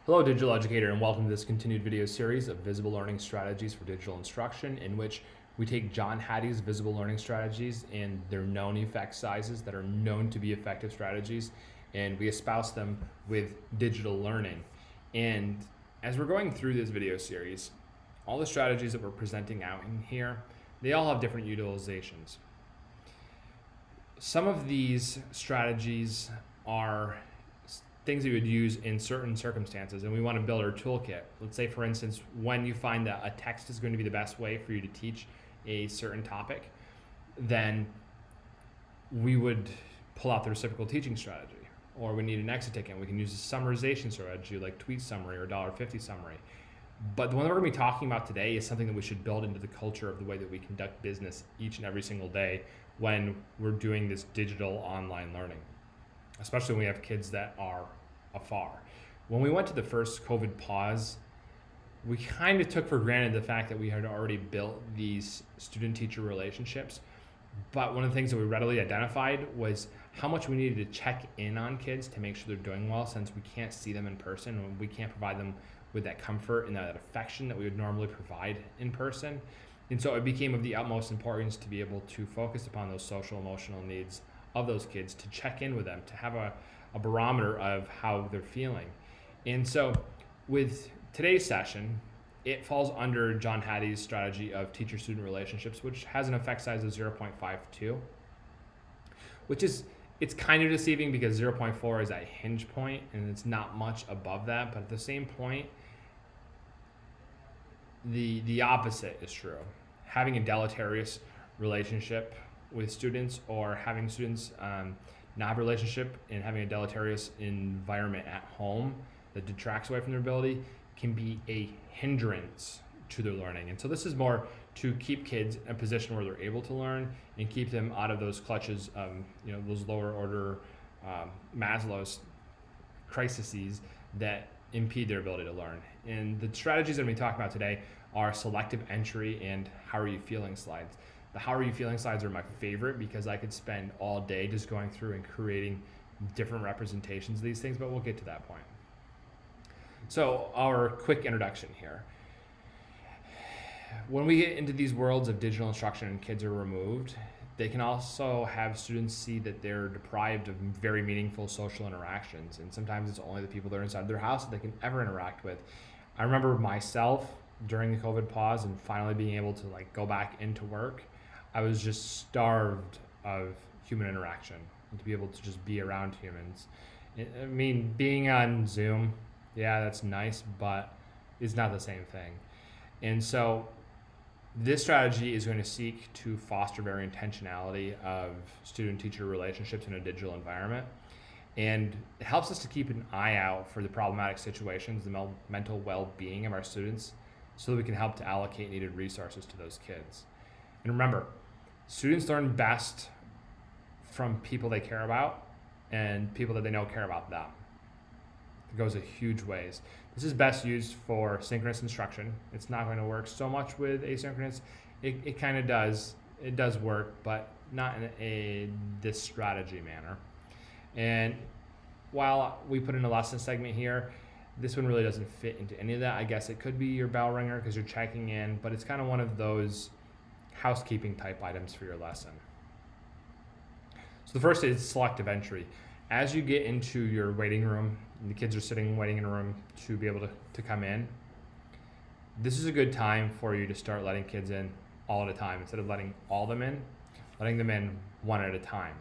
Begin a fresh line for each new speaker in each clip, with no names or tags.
Hello, digital educator, and welcome to this continued video series of visible learning strategies for digital instruction, in which we take John Hattie's visible learning strategies and their known effect sizes that are known to be effective strategies, and we espouse them with digital learning. And as we're going through this video series, all the strategies that we're presenting out in here, they all have different utilizations. Some of these strategies are things that you would use in certain circumstances, and we want to build our toolkit. Let's say, for instance, when you find that a text is going to be the best way for you to teach a certain topic, then we would pull out the reciprocal teaching strategy. Or we need an exit ticket, and we can use a summarization strategy like tweet summary or $1.50 summary. But the one that we're going to be talking about today is something that we should build into the culture of the way that we conduct business each and every single day when we're doing this digital online learning, especially when we have kids that are afar. When we went to the first COVID pause, we kind of took for granted the fact that we had already built these student-teacher relationships. But one of the things that we readily identified was how much we needed to check in on kids to make sure they're doing well, since we can't see them in person and we can't provide them with that comfort and that affection that we would normally provide in person. And so it became of the utmost importance to be able to focus upon those social emotional needs of those kids, to check in with them, to have a barometer of how they're feeling. And so with today's session, it falls under John Hattie's strategy of teacher-student relationships, which has an effect size of 0.52, which is, it's kind of deceiving because 0.4 is that hinge point and it's not much above that, but at the same point, the opposite is true. Having a deleterious relationship with students, or having students not have a relationship and having a deleterious environment at home that detracts away from their ability, can be a hindrance to their learning. And so this is more to keep kids in a position where they're able to learn and keep them out of those clutches, those lower order Maslow's crises that impede their ability to learn. And the strategies that we talk about today are selective entry and how are you feeling slides. The how are you feeling slides are my favorite because I could spend all day just going through and creating different representations of these things, but we'll get to that point. So our quick introduction here. When we get into these worlds of digital instruction and kids are removed, they can also have students see that they're deprived of very meaningful social interactions. And sometimes it's only the people that are inside their house that they can ever interact with. I remember myself during the COVID pause and finally being able to go back into work. I was just starved of human interaction and to be able to just be around humans. I mean, being on Zoom, yeah, that's nice, but it's not the same thing. And so this strategy is going to seek to foster very intentionality of student-teacher relationships in a digital environment. And it helps us to keep an eye out for the problematic situations, the mental well-being of our students, so that we can help to allocate needed resources to those kids. And remember, students learn best from people they care about and people that they know care about them. It goes a huge ways. This is best used for synchronous instruction. It's not going to work so much with asynchronous. It kind of does. It does work, but not in this strategy manner. And while we put in a lesson segment here, this one really doesn't fit into any of that. I guess it could be your bell ringer because you're checking in, but it's kind of one of those housekeeping type items for your lesson. So the first is selective entry. As you get into your waiting room, and the kids are sitting waiting in a room to be able to come in, this is a good time for you to start letting kids in all at a time. Instead of letting all of them in, letting them in one at a time.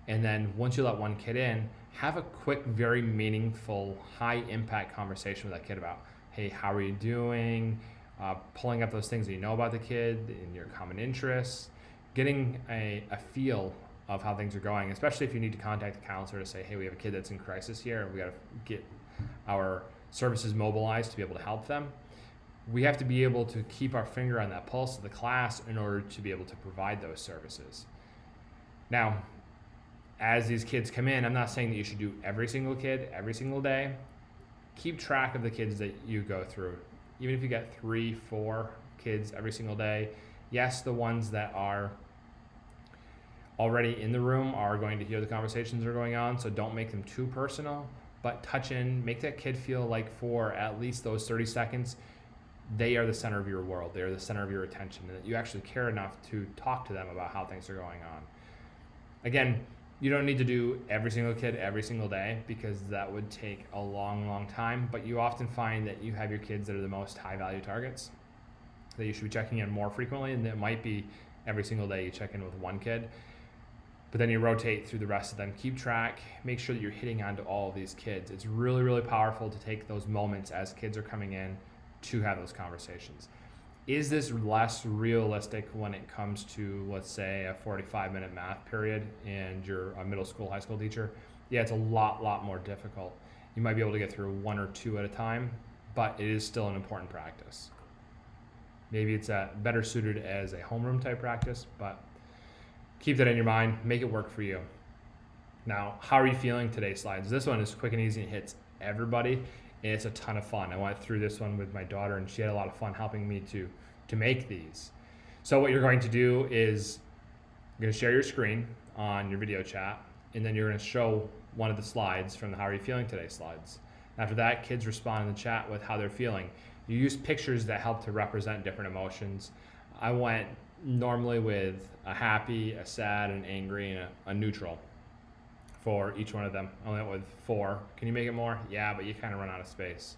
And then once you let one kid in, have a quick, very meaningful, high impact conversation with that kid about, hey, how are you doing? Pulling up those things that you know about the kid and your common interests, getting a feel of how things are going, especially if you need to contact the counselor to say, hey, we have a kid that's in crisis here, we got to get our services mobilized to be able to help them. We have to be able to keep our finger on that pulse of the class in order to be able to provide those services. Now, as these kids come in, I'm not saying that you should do every single kid every single day. Keep track of the kids that you go through. Even if you get 3-4 kids every single day, yes, the ones that are already in the room are going to hear the conversations that are going on, so don't make them too personal, but touch in, make that kid feel like for at least those 30 seconds, they are the center of your world. They're the center of your attention, and that you actually care enough to talk to them about how things are going on. Again, you don't need to do every single kid every single day, because that would take a long, long time, but you often find that you have your kids that are the most high value targets that you should be checking in more frequently, and it might be every single day you check in with one kid, but then you rotate through the rest of them. Keep track, make sure that you're hitting onto all of these kids. It's really, really powerful to take those moments as kids are coming in to have those conversations. Is this less realistic when it comes to, let's say, a 45-minute math period and you're a middle school, high school teacher? Yeah, it's a lot more difficult. You might be able to get through 1 or 2 at a time, but it is still an important practice. Maybe it's better suited as a homeroom type practice, but keep that in your mind, make it work for you. Now, how are you feeling today slides? This one is quick and easy and hits everybody. And it's a ton of fun. I went through this one with my daughter, and she had a lot of fun helping me to make these. So what you're going to do is you're going to share your screen on your video chat, and then you're going to show one of the slides from the How Are You Feeling Today slides. After that, kids respond in the chat with how they're feeling. You use pictures that help to represent different emotions. I went normally with a happy, a sad, an angry, and a neutral for each one of them. I went with 4. Can you make it more? Yeah, but you kind of run out of space.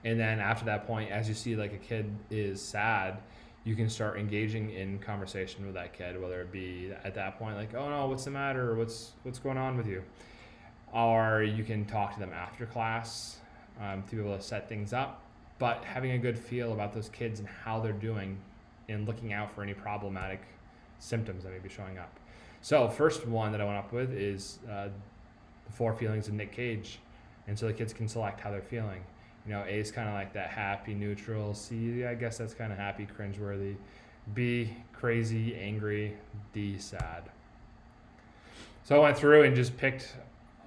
And then after that point, as you see like a kid is sad, you can start engaging in conversation with that kid, whether it be at that point like, oh no, what's the matter? Or what's going on with you? Or you can talk to them after class to be able to set things up. But having a good feel about those kids and how they're doing and looking out for any problematic symptoms that may be showing up. So first one that I went up with is the 4 feelings of Nick Cage. And so the kids can select how they're feeling. You know, A is kind of like that happy, neutral. C, I guess that's kind of happy, cringeworthy. B, crazy, angry. D, sad. So I went through and just picked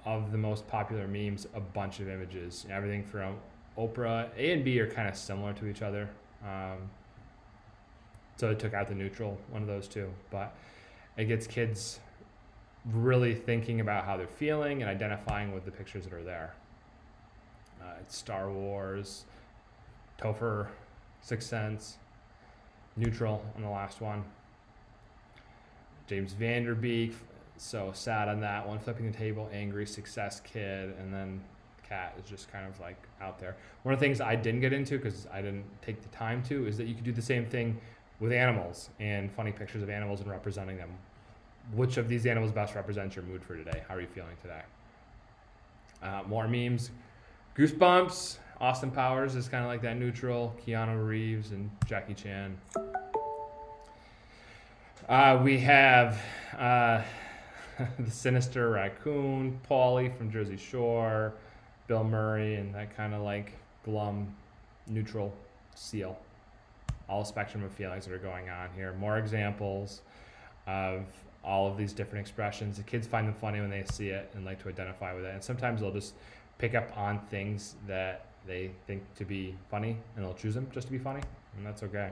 of the most popular memes, a bunch of images. Everything from Oprah. A and B are kind of similar to each other. So I took out the neutral, one of those two. But it gets kids really thinking about how they're feeling and identifying with the pictures that are there. It's Star Wars, Topher, Sixth Sense, neutral on the last one. James Vanderbeek, so sad on that one. Flipping the table, angry, success kid, and then cat is just kind of like out there. One of the things I didn't get into because I didn't take the time to is that you could do the same thing with animals and funny pictures of animals and representing them. Which of these animals best represents your mood for today? How are you feeling today? More memes. Goosebumps. Austin Powers is kind of like that neutral. Keanu Reeves and Jackie Chan. We have the sinister raccoon, Paulie from Jersey Shore, Bill Murray, and that kind of like glum, neutral seal. All spectrum of feelings that are going on here. More examples of all of these different expressions. The kids find them funny when they see it and like to identify with it. And sometimes they'll just pick up on things that they think to be funny and they'll choose them just to be funny, and that's okay.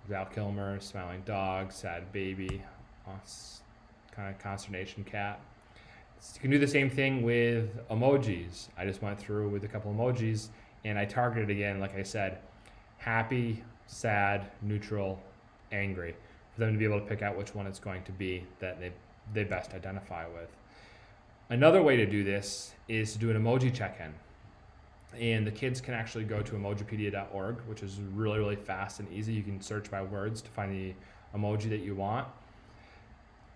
Val Kilmer, smiling dog, sad baby, kind of consternation cat. So you can do the same thing with emojis. I just went through with a couple emojis and I targeted again, like I said, happy, sad, neutral, angry, for them to be able to pick out which one it's going to be that they best identify with. Another way to do this is to do an emoji check-in. And the kids can actually go to emojipedia.org, which is really, really fast and easy. You can search by words to find the emoji that you want.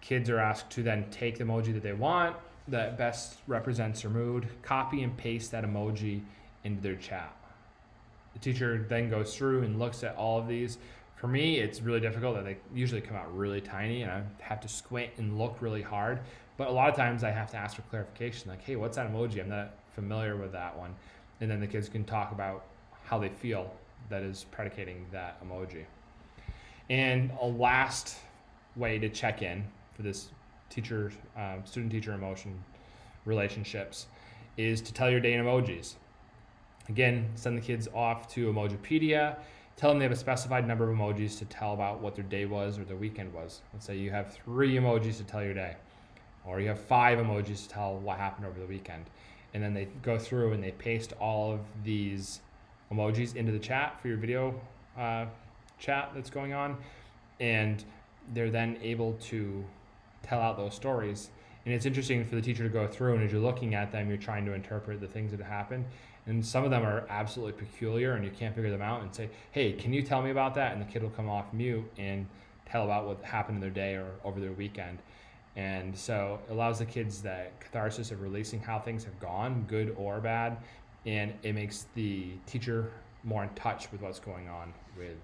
Kids are asked to then take the emoji that they want, that best represents their mood, copy and paste that emoji into their chat. The teacher then goes through and looks at all of these. For me, it's really difficult that they usually come out really tiny and I have to squint and look really hard. But a lot of times I have to ask for clarification, like, hey, what's that emoji? I'm not familiar with that one. And then the kids can talk about how they feel that is predicating that emoji. And a last way to check in for this teacher, student-teacher emotion relationships is to tell your day in emojis. Again, send the kids off to Emojipedia. Tell them they have a specified number of emojis to tell about what their day was or their weekend was. Let's say you have 3 emojis to tell your day. or you have 5 emojis to tell what happened over the weekend. And then they go through and they paste all of these emojis into the chat for your video chat that's going on, and they're then able to tell out those stories. And it's interesting for the teacher to go through, and as you're looking at them, you're trying to interpret the things that happened. And some of them are absolutely peculiar and you can't figure them out, and say, hey, can you tell me about that? And the kid will come off mute and tell about what happened in their day or over their weekend. And so it allows the kids that catharsis of releasing how things have gone, good or bad, and it makes the teacher more in touch with what's going on with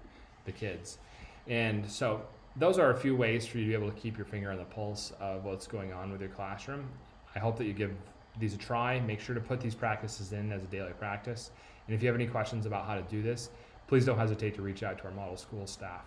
the kids. And so those are a few ways for you to be able to keep your finger on the pulse of what's going on with your classroom. I hope that you give these a try. Make sure to put these practices in as a daily practice. And if you have any questions about how to do this, please don't hesitate to reach out to our model school staff.